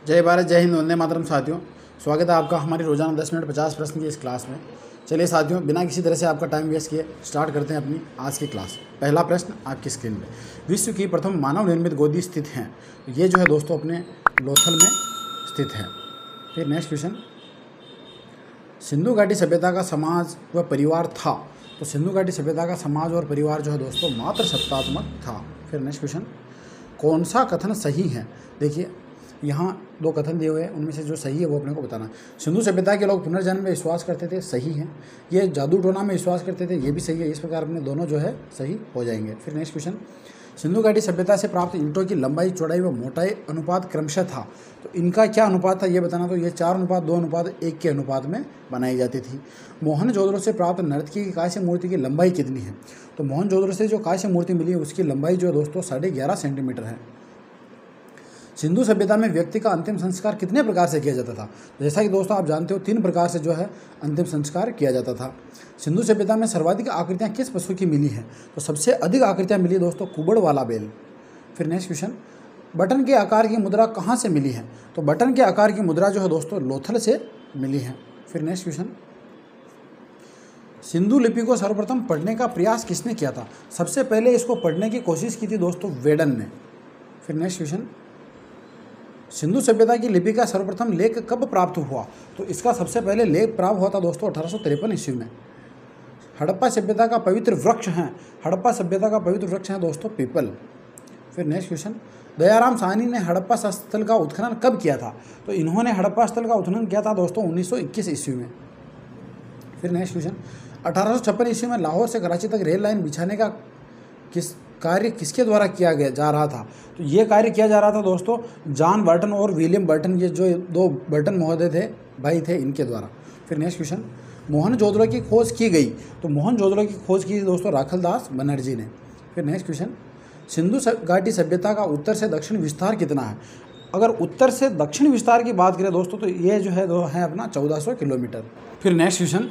जय भारत, जय हिंद, वंदे मातरम। साथियों, स्वागत है आपका हमारी रोजाना 10 मिनट 50 प्रश्न की इस क्लास में। चलिए साथियों, बिना किसी तरह से आपका टाइम वेस्ट किए स्टार्ट करते हैं अपनी आज की क्लास। पहला प्रश्न आपकी स्क्रीन पे, विश्व की प्रथम मानव निर्मित गोदी स्थित है। ये जो है दोस्तों अपने लोथल में स्थित है। फिर नेक्स्ट क्वेश्चन, सिंधु घाटी सभ्यता का समाज व परिवार था। तो सिंधु घाटी सभ्यता का समाज और परिवार जो है दोस्तों मात्र सत्तात्मक था। फिर नेक्स्ट क्वेश्चन, कौन सा कथन सही है। देखिए यहाँ दो कथन दिए हुए हैं, उनमें से जो सही है वो अपने को बताना है। सिंधु सभ्यता के लोग पुनर्जन्म में विश्वास करते थे, सही है। ये जादू टोना में विश्वास करते थे, ये भी सही है। इस प्रकार अपने दोनों जो है सही हो जाएंगे। फिर नेक्स्ट क्वेश्चन, सिंधु घाटी सभ्यता से प्राप्त ईंटों की लंबाई, चौड़ाई व मोटाई अनुपात क्रमशः था। तो इनका क्या अनुपात था ये बताना। तो ये 4:2:1 के अनुपात में बनाई जाती थी। मोहनजोदड़ो से प्राप्त नर्तकी की कांस्य मूर्ति की लंबाई कितनी है। तो मोहनजोदड़ो से जो कांस्य मूर्ति मिली है उसकी लंबाई जो है दोस्तों 11.5 सेंटीमीटर है। सिंधु सभ्यता में व्यक्ति का अंतिम संस्कार कितने प्रकार से किया जाता था। जैसा कि दोस्तों आप जानते हो 3 प्रकार से जो है अंतिम संस्कार किया जाता था। सिंधु सभ्यता में सर्वाधिक आकृतियाँ किस पशु की मिली हैं। तो सबसे अधिक आकृतियाँ मिली दोस्तों कुबड़ वाला बैल। फिर नेक्स्ट क्वेश्चन, बटन के आकार की मुद्रा कहाँ से मिली है। तो बटन के आकार की मुद्रा जो है दोस्तों लोथल से मिली है। फिर नेक्स्ट क्वेश्चन, सिंधु लिपि को सर्वप्रथम पढ़ने का प्रयास किसने किया था। सबसे पहले इसको पढ़ने की कोशिश की थी दोस्तों वेडन ने। फिर नेक्स्ट क्वेश्चन, सिंधु सभ्यता की लिपि का सर्वप्रथम लेख कब प्राप्त हुआ। तो इसका सबसे पहले लेख प्राप्त हुआ था दोस्तों 1853 ईस्वी में। हड़प्पा सभ्यता का पवित्र वृक्ष है, हड़प्पा सभ्यता का पवित्र वृक्ष है दोस्तों पीपल। फिर नेक्स्ट क्वेश्चन, दयाराम साहनी ने हड़प्पा स्थल का उत्खनन कब किया था। तो इन्होंने हड़प्पा स्थल का उत्खनन किया था दोस्तों 1921 ईस्वी में। फिर नेक्स्ट क्वेश्चन, 1856 ईस्वी में लाहौर से कराची तक रेल लाइन बिछाने का कार्य किसके द्वारा किया गया जा रहा था। तो ये कार्य किया जा रहा था दोस्तों जॉन बर्टन और विलियम बर्टन, ये जो 2 बर्टन महोदय थे, भाई थे, इनके द्वारा। फिर नेक्स्ट क्वेश्चन, मोहनजोदड़ो की खोज की गई। तो मोहनजोदड़ो की खोज की दोस्तों राखलदास बनर्जी ने। फिर नेक्स्ट क्वेश्चन, सिंधु घाटी सभ्यता का उत्तर से दक्षिण विस्तार कितना है। अगर उत्तर से दक्षिण विस्तार की बात करें दोस्तों तो ये जो है अपना 1400 किलोमीटर। फिर नेक्स्ट क्वेश्चन,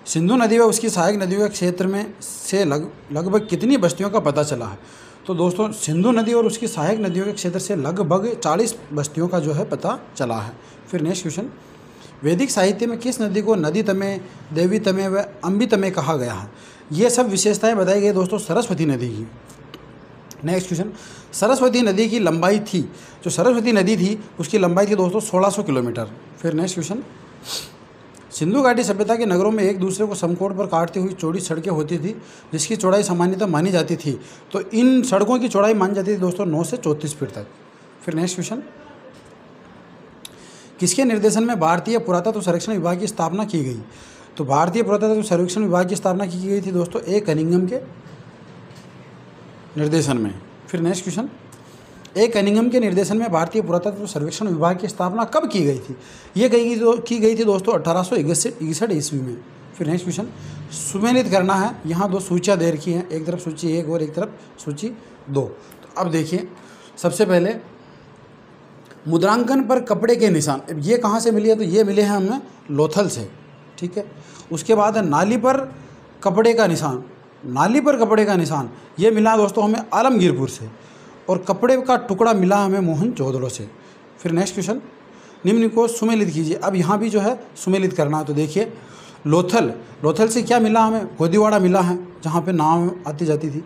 सिंधु नदी व उसकी सहायक नदियों के क्षेत्र में से लगभग कितनी बस्तियों का पता चला है। तो दोस्तों सिंधु नदी और उसकी सहायक नदियों के क्षेत्र से लगभग 40 बस्तियों का जो है पता चला है। फिर नेक्स्ट क्वेश्चन, वैदिक साहित्य में किस नदी को नदी तमे, देवी तमे व अम्बी तमे कहा गया है। ये सब विशेषताएं बताई गई दोस्तों सरस्वती नदी की। नेक्स्ट क्वेश्चन, सरस्वती नदी की लंबाई थी, जो सरस्वती नदी थी उसकी लंबाई थी दोस्तों 1600 किलोमीटर। फिर नेक्स्ट क्वेश्चन, सिंधु घाटी सभ्यता के नगरों में एक दूसरे को समकोण पर काटती हुई चौड़ी सड़कें होती थी जिसकी चौड़ाई सामान्यतः मानी जाती थी। तो इन सड़कों की चौड़ाई मानी जाती थी दोस्तों 9 से 34 फीट तक। फिर नेक्स्ट क्वेश्चन, किसके निर्देशन में भारतीय पुरातत्व सर्वेक्षण विभाग की स्थापना की गई। तो भारतीय पुरातत्व सर्वेक्षण विभाग की स्थापना की गई थी दोस्तों ए कनिंघम के निर्देशन में। फिर नेक्स्ट क्वेश्चन, ए कनिंघम के निर्देशन में भारतीय पुरातत्व सर्वेक्षण विभाग की स्थापना कब की गई थी। ये की गई थी दोस्तों 1861 ईस्वी में। फिर नेक्स्ट क्वेश्चन, सुमेलित करना है। यहाँ 2 सूचियाँ दे रखी हैं, एक तरफ सूची 1 और एक तरफ सूची 2। तो अब देखिए सबसे पहले मुद्रांकन पर कपड़े के निशान, ये कहाँ से मिली है। तो ये मिले हैं हमें लोथल से, ठीक है। उसके बाद है नाली पर कपड़े का निशान, नाली पर कपड़े का निशान ये मिला दोस्तों हमें आलमगीरपुर से, और कपड़े का टुकड़ा मिला हमें मोहनजोदड़ो से। फिर नेक्स्ट क्वेश्चन, निम्न को सुमेलित कीजिए। अब यहाँ भी जो है सुमेलित करना है। तो देखिए लोथल से क्या मिला हमें, गोदीवाड़ा मिला है जहाँ पे नाव आती जाती थी।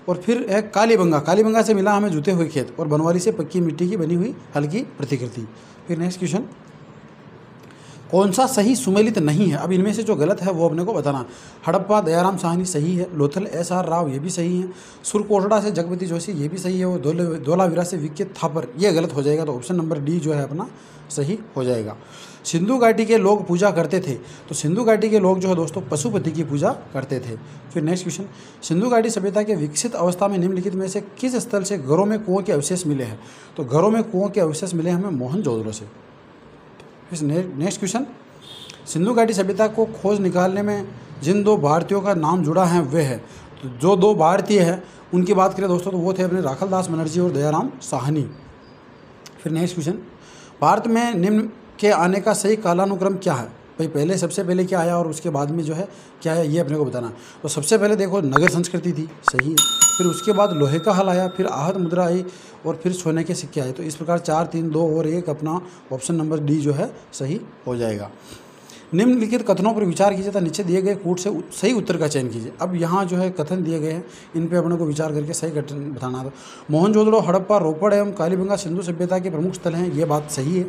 और फिर है कालीबंगा से मिला हमें जूते हुए खेत, और बनवाली से पक्की मिट्टी की बनी हुई हल्की प्रतिकृति। फिर नेक्स्ट क्वेश्चन, कौन सा सही सुमेलित नहीं है। अब इनमें से जो गलत है वो अपने को बताना। हड़प्पा दयाराम साहनी सही है, लोथल SR राव ये भी सही है, सुरकोटड़ा से जगपति जोशी ये भी सही है, वो धोलावीरा से विख्यात थापर ये गलत हो जाएगा। तो ऑप्शन नंबर डी जो है अपना सही हो जाएगा। सिंधु घाटी के लोग पूजा करते थे। तो सिंधु घाटी के लोग जो है दोस्तों पशुपति की पूजा करते थे। फिर नेक्स्ट क्वेश्चन, सिंधु घाटी सभ्यता के विकसित अवस्था में निम्नलिखित में से किस स्थल से घरों में कुओं के अवशेष मिले हैं। तो घरों में कुओं के अवशेष मिले हमें मोहनजोदड़ो से। नेक्स्ट क्वेश्चन, सिंधु घाटी सभ्यता को खोज निकालने में जिन 2 भारतीयों का नाम जुड़ा है वे है। तो जो 2 भारतीय हैं उनकी बात करें दोस्तों तो वो थे अपने राखलदास बनर्जी और दयाराम साहनी। फिर नेक्स्ट क्वेश्चन, भारत में निम्न के आने का सही कालानुक्रम क्या है। भाई पहले सबसे पहले क्या आया और उसके बाद में जो है क्या है ये अपने को बताना। तो सबसे पहले देखो नगर संस्कृति थी, सही है। फिर उसके बाद लोहे का हल आया, फिर आहत मुद्रा आई और फिर सोने के सिक्के आए। तो इस प्रकार 4, 3, 2 और 1 अपना ऑप्शन नंबर डी जो है सही हो जाएगा। निम्नलिखित कथनों पर विचार कीजिए तथा नीचे दिए गए कूट से सही उत्तर का चयन कीजिए। अब यहाँ जो है कथन दिए गए हैं, इन पे अपने को विचार करके सही कथन बताना था। मोहनजोदड़ो, हड़प्पा, रोपड़ एवं कालीबंगा सिंधु सभ्यता के प्रमुख स्थल हैं, ये बात सही है।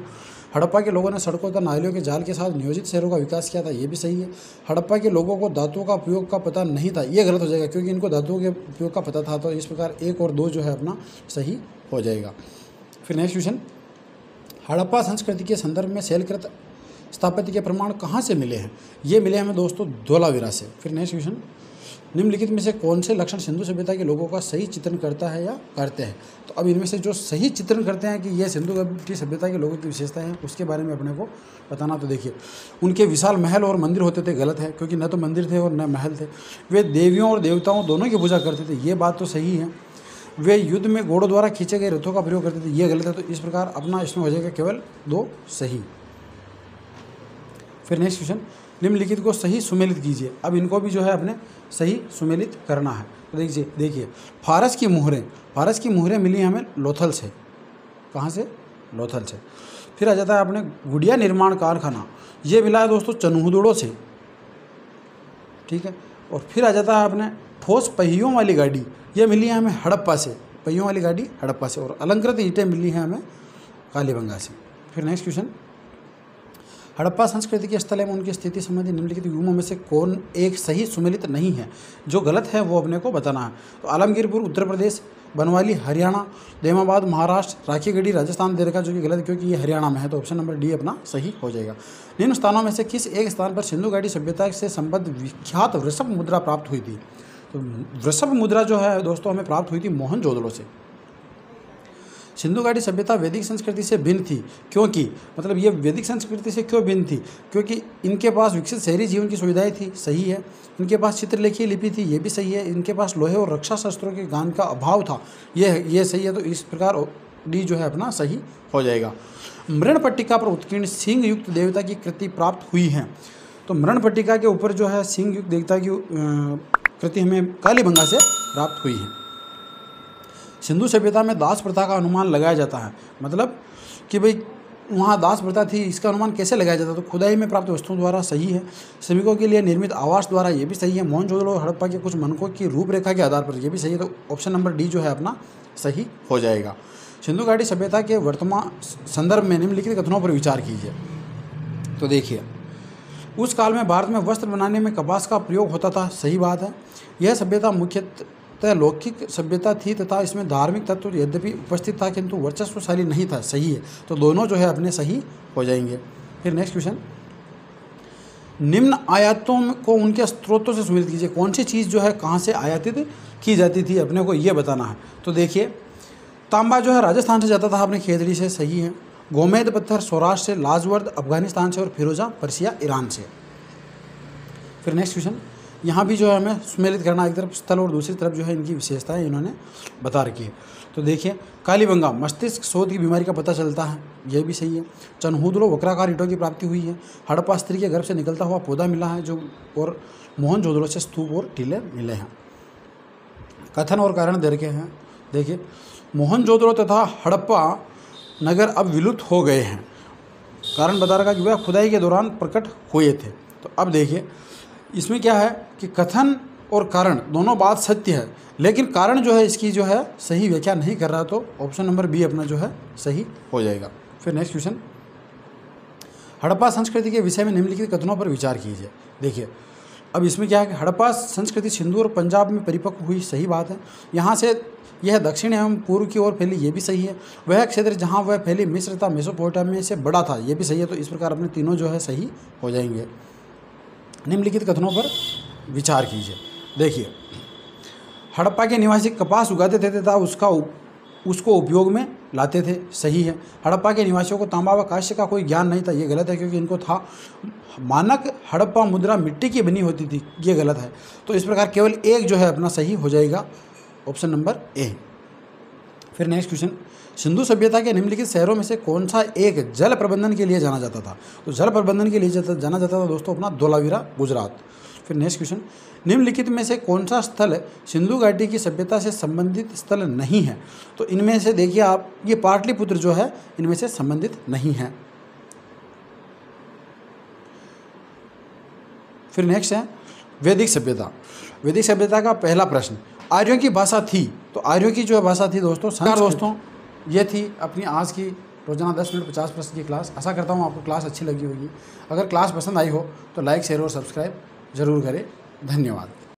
हड़प्पा के लोगों ने सड़कों तथा नालियों के जाल के साथ नियोजित शहरों का विकास किया था, ये भी सही है। हड़प्पा के लोगों को धातुओं का उपयोग का पता नहीं था, ये गलत हो जाएगा क्योंकि इनको धातुओं के उपयोग का पता था। तो इस प्रकार 1 और 2 जो है अपना सही हो जाएगा। फिर नेक्स्ट क्वेश्चन, हड़प्पा संस्कृति के संदर्भ में शैलकृत स्थापत्य के प्रमाण कहाँ से मिले हैं? ये मिले हमें दोस्तों धोलावीरा से। फिर नेक्स्ट क्वेश्चन, निम्नलिखित में से कौन से लक्षण सिंधु सभ्यता के लोगों का सही चित्रण करता है या करते हैं? तो अब इनमें से जो सही चित्रण करते हैं कि ये सिंधु घाटी सभ्यता के लोगों की विशेषता है, उसके बारे में अपने को बताना। तो देखिए, उनके विशाल महल और मंदिर होते थे, गलत है क्योंकि न तो मंदिर थे और न महल थे। वे देवियों और देवताओं दोनों की पूजा करते थे, ये बात तो सही है। वे युद्ध में घोड़ों द्वारा खींचे गए रथों का प्रयोग करते थे, ये गलत है। तो इस प्रकार अपना इसमें हो जाएगा केवल 2 सही। फिर नेक्स्ट क्वेश्चन, निम्नलिखित को सही सुमेलित कीजिए। अब इनको भी जो है अपने सही सुमेलित करना है। तो देखिए फारस की मुहरें मिली हमें लोथल से। कहाँ से? लोथल से। फिर आ जाता है अपने गुड़िया निर्माण कारखाना, ये मिला है दोस्तों चनहुदड़ो से, ठीक है। और फिर आ जाता है अपने ठोस पहियों वाली गाड़ी, ये मिली है हमें हड़प्पा से, पहियों वाली गाड़ी हड़प्पा से। और अलंकृत ईंटें मिली हैं हमें कालीबंगा से। फिर नेक्स्ट क्वेश्चन, हड़प्पा संस्कृति के स्थल एवं उनकी स्थिति संबंधी निम्नलिखित युग्मों में से कौन एक सही सुमेलित नहीं है? जो गलत है वो अपने को बताना है। तो आलमगीरपुर उत्तर प्रदेश, बनवाली हरियाणा, देमाबाद महाराष्ट्र, राखीगढ़ी राजस्थान दे रखा, जो कि गलत है क्योंकि ये हरियाणा में है। तो ऑप्शन नंबर डी अपना सही हो जाएगा। निम्न स्थानों में से किस एक स्थान पर सिंधु घाटी सभ्यता से संबद्ध विख्यात वृषभ मुद्रा प्राप्त हुई थी? तो वृषभ मुद्रा जो है दोस्तों हमें प्राप्त हुई थी मोहनजोदड़ो से। सिंधु घाटी सभ्यता वैदिक संस्कृति से भिन्न थी, क्योंकि मतलब ये वैदिक संस्कृति से क्यों भिन्न थी? क्योंकि इनके पास विकसित शहरी जीवन की सुविधाएं थी, सही है। इनके पास चित्रलेखीय लिपि थी, ये भी सही है। इनके पास लोहे और रक्षा शस्त्रों के ज्ञान का अभाव था, ये सही है। तो इस प्रकार डी जो है अपना सही हो जाएगा। मृण पट्टिका पर उत्कीर्ण सिंह युक्त देवता की कृति प्राप्त हुई है। तो मृण पट्टिका के ऊपर जो है सिंह युक्त देवता की कृति हमें कालीबंगा से प्राप्त हुई है। सिंधु सभ्यता में दास प्रथा का अनुमान लगाया जाता है, मतलब कि भाई वहाँ दास प्रथा थी, इसका अनुमान कैसे लगाया जाता है? तो खुदाई में प्राप्त वस्तुओं द्वारा, सही है। श्रमिकों के लिए निर्मित आवास द्वारा, ये भी सही है। मोहनजोदड़ो और हड़प्पा के कुछ मनकों की रूपरेखा के आधार पर, ये भी सही है। तो ऑप्शन नंबर डी जो है अपना सही हो जाएगा। सिंधु घाटी सभ्यता के वर्तमान संदर्भ में निम्नलिखित कथनों पर विचार कीजिए। तो देखिए, उस काल में भारत में वस्त्र बनाने में कपास का प्रयोग होता था, सही बात है। यह सभ्यता मुख्यतः लौकिक सभ्यता थी तथा इसमें धार्मिक तत्व यद्यपि उपस्थित था किंतु वर्चस्वशाली नहीं था, सही है। तो दोनों जो है अपने सही हो जाएंगे। फिर नेक्स्ट क्वेश्चन, निम्न आयातों को उनके स्रोतों से सुमेलित कीजिए। कौन सी चीज़ जो है कहाँ से आयातित की जाती थी, अपने को ये बताना है। तो देखिए, तांबा जो है राजस्थान से जाता था अपने खेतड़ी से, सही है। गोमेद पत्थर सौराष्ट्र से, लाजवर्द अफगानिस्तान से और फिरोजा पर्सिया ईरान से। फिर नेक्स्ट क्वेश्चन, यहाँ भी जो है हमें सुमेलित करना, एक तरफ स्थल और दूसरी तरफ जो है इनकी विशेषताएं इन्होंने बता रखी है। तो देखिए, कालीबंगा मस्तिष्क शोध की बीमारी का पता चलता है, यह भी सही है। चनहुदड़ो वक्राकार ईंटों की प्राप्ति हुई है। हड़प्पा स्त्री के गर्भ से निकलता हुआ पौधा मिला है जो, और मोहनजोदड़ो से स्तूप और टीले मिले हैं। कथन और कारण दे रखे हैं। देखिए, मोहनजोदड़ो तथा हड़प्पा नगर अब विलुप्त हो गए हैं। कारण बता रखा कि वह खुदाई के दौरान प्रकट हुए थे। तो अब देखिए, इसमें क्या है कि कथन और कारण दोनों बात सत्य है, लेकिन कारण जो है इसकी जो है सही व्याख्या नहीं कर रहा, तो ऑप्शन नंबर बी अपना जो है सही हो जाएगा। फिर नेक्स्ट क्वेश्चन, हड़प्पा संस्कृति के विषय में निम्नलिखित कथनों पर विचार कीजिए। देखिए, अब इसमें क्या है कि हड़प्पा संस्कृति सिंधु और पंजाब में परिपक्व हुई, सही बात है। यहाँ से यह दक्षिण एवं पूर्व की ओर फैली, ये भी सही है। वह क्षेत्र जहाँ वह फैली मिस्र तथा मेसोपोटामिया से बड़ा था, ये भी सही है। तो इस प्रकार अपने तीनों जो है सही हो जाएंगे। निम्नलिखित कथनों पर विचार कीजिए। देखिए, हड़प्पा के निवासी कपास उगाते थे तथा उसको उपयोग में लाते थे, सही है। हड़प्पा के निवासियों को तांबा व कांस्य का कोई ज्ञान नहीं था, ये गलत है क्योंकि इनको था। मानक हड़प्पा मुद्रा मिट्टी की बनी होती थी, ये गलत है। तो इस प्रकार केवल एक जो है अपना सही हो जाएगा, ऑप्शन नंबर ए। फिर नेक्स्ट क्वेश्चन, सिंधु सभ्यता के निम्नलिखित शहरों में से कौन सा एक जल प्रबंधन के लिए जाना जाता था? तो जल प्रबंधन के लिए जाना जाता था दोस्तों अपना धोलावीरा, गुजरात। फिर नेक्स्ट क्वेश्चन, निम्नलिखित में से कौन सा स्थल सिंधु घाटी की सभ्यता से संबंधित स्थल नहीं है? तो इनमें से देखिए आप, ये पाटलिपुत्र जो है इनमें से संबंधित नहीं है। फिर नेक्स्ट है वैदिक सभ्यता। वैदिक सभ्यता का पहला प्रश्न, आर्यों की भाषा थी, तो आर्यों की जो भाषा थी दोस्तों संस्कृत। दोस्तों ये थी अपनी आज की रोजाना 10 मिनट 50 प्रश्न की क्लास। आशा करता हूँ आपको क्लास अच्छी लगी होगी। अगर क्लास पसंद आई हो तो लाइक, शेयर और सब्सक्राइब जरूर करें। धन्यवाद।